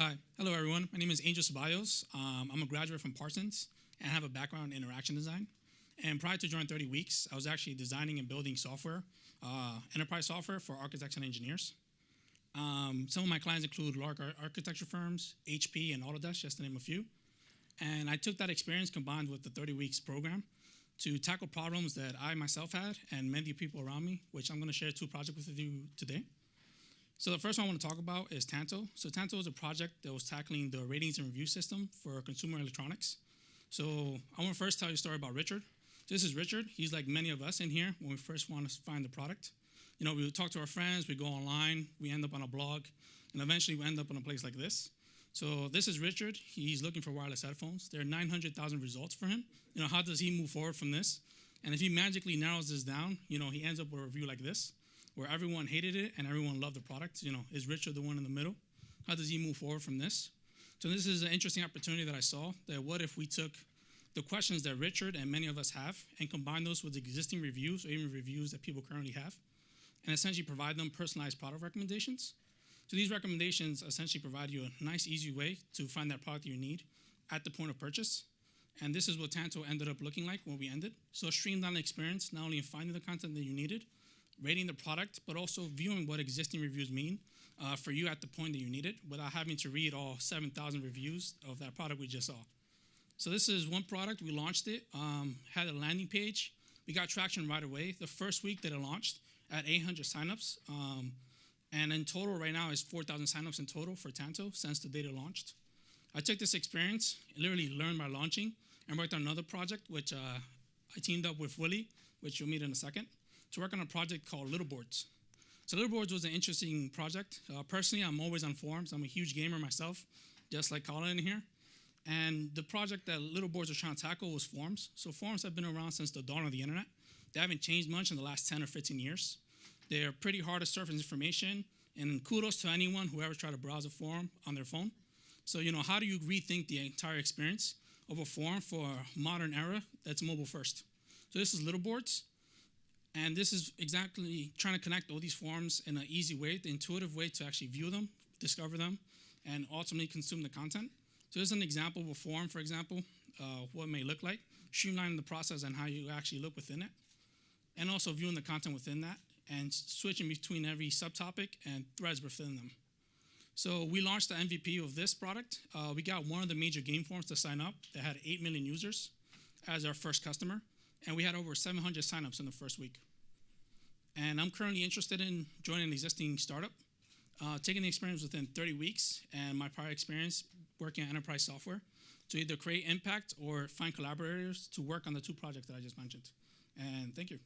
Hi, hello everyone. My name is Angel Ceballos. I'm a graduate from Parsons and have a background in interaction design. And prior to joining 30 Weeks, I was actually designing and building software, enterprise software for architects and engineers. Some of my clients include large architecture firms, HP, and Autodesk, just to name a few. And I took that experience combined with the 30 Weeks program to tackle problems that I myself had and many people around me, which I'm going to share two projects with you today. So the first one I want to talk about is Tanto. So Tanto is a project that was tackling the ratings and review system for consumer electronics. So I want to first tell you a story about Richard. This is Richard. He's like many of us in here when we first want to find the product. You know, we would talk to our friends, we go online, we end up on a blog, and eventually we end up in a place like this. So this is Richard. He's looking for wireless headphones. There are 900,000 results for him. You know, how does he move forward from this? And if he magically narrows this down, you know, he ends up with a review like this, where everyone hated it and everyone loved the product. You know, is Richard the one in the middle? How does he move forward from this? So this is an interesting opportunity that I saw, that what if we took the questions that Richard and many of us have and combine those with existing reviews or even reviews that people currently have and essentially provide them personalized product recommendations. So these recommendations essentially provide you a nice, easy way to find that product you need at the point of purchase. And this is what Tanto ended up looking like when we ended. So a streamlined experience, not only in finding the content that you needed, rating the product, but also viewing what existing reviews mean for you at the point that you need it without having to read all 7,000 reviews of that product we just saw. So this is one product. We launched it, had a landing page. We got traction right away. The first week that it launched at 800 signups. And in total right now is 4,000 signups in total for Tanto since the date it launched. I took this experience, literally learned by launching, and worked on another project, which I teamed up with Willie, which you'll meet in a second, to work on a project called Little Boards. So Little Boards was an interesting project. Personally, I'm always on forums. I'm a huge gamer myself, just like Colin in here. And the project that Little Boards was trying to tackle was forums. So forums have been around since the dawn of the internet. They haven't changed much in the last 10 or 15 years. They're pretty hard to surface information, and kudos to anyone who ever tried to browse a forum on their phone. So, you know, how do you rethink the entire experience of a forum for a modern era that's mobile first? So this is Little Boards. And this is exactly trying to connect all these forums in an easy way, the intuitive way to actually view them, discover them, and ultimately consume the content. So this is an example of a forum, for example, what it may look like, streamlining the process and how you actually look within it, and also viewing the content within that, and switching between every subtopic and threads within them. So we launched the MVP of this product. We got one of the major game forums to sign up that had 8 million users as our first customer, and we had over 700 signups in the first week. And I'm currently interested in joining an existing startup, taking the experience within 30 weeks and my prior experience working on enterprise software to either create impact or find collaborators to work on the two projects that I just mentioned. And thank you.